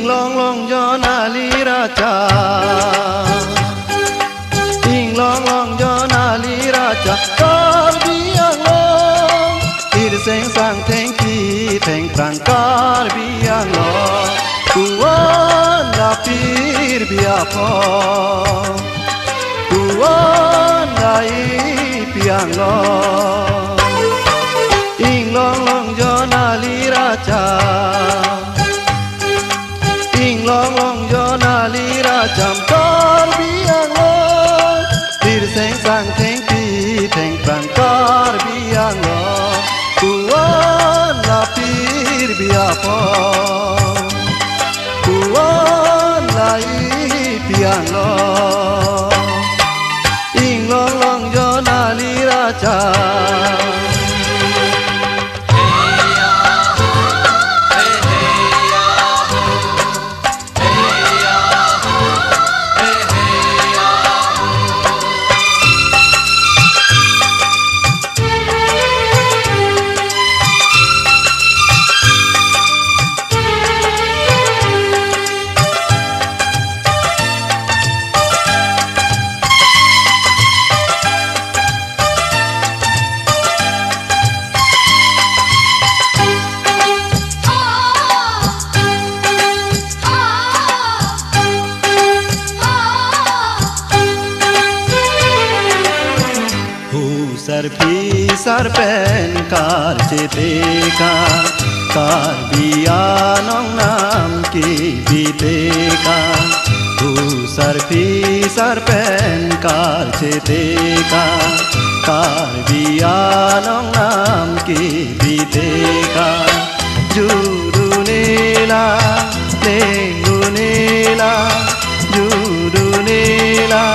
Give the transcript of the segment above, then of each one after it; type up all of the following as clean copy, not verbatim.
long long gió na li ra cha long long gió na li ra cha car biang long ir seng sang theng ki theng prang car biang long tuan la pir bia pho tuan la i biang long long long gió na li ra cha long long gió na li ra cham car biang long tir seng sang theng pi theng prang car biang long tuan la pir bia pho tuan la i biang long long long gió na li ra cha सरफी सरपेन कार चेते कार बिया नोंग नाम की बीते तू सरफी सरपेन कार चेते कार बिया नोंग नाम की बीते जुरु नीला लेंगु नीला जुरु नीला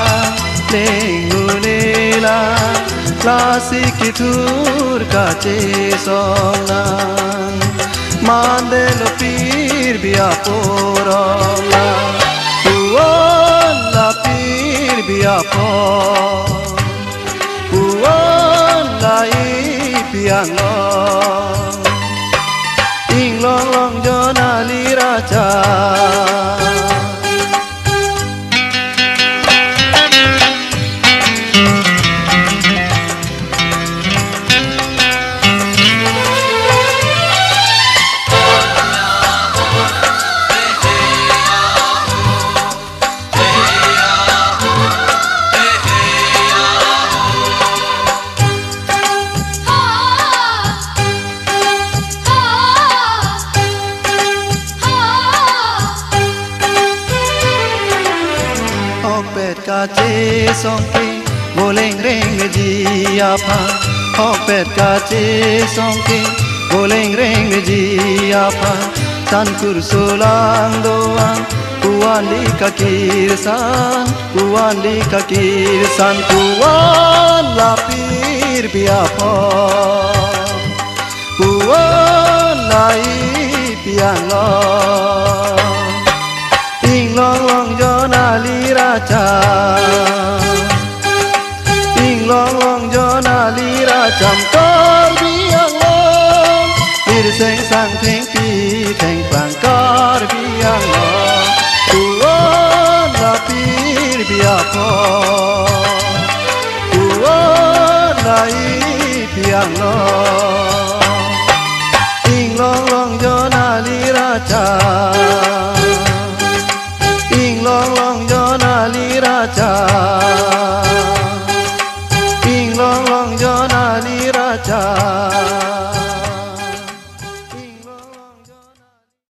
लेंगु नीला Klasik itur kace songan mandelo pir bia porona tuan la pir bia po tuan la i piang long long gió na li ra cha kace songke boleng reng ji apa hopet kace songke boleng reng ji apa tan kursulang doang tuan di kakir san tuan lapir biapa tuan lai piang long long gió na li ra cha long long gió na li ra cham car biang long ir seng sang theng pi theng prang car biang long tuan la pir bia pho tuan la i biang long long gió na li ra cha long long gió na li ra cha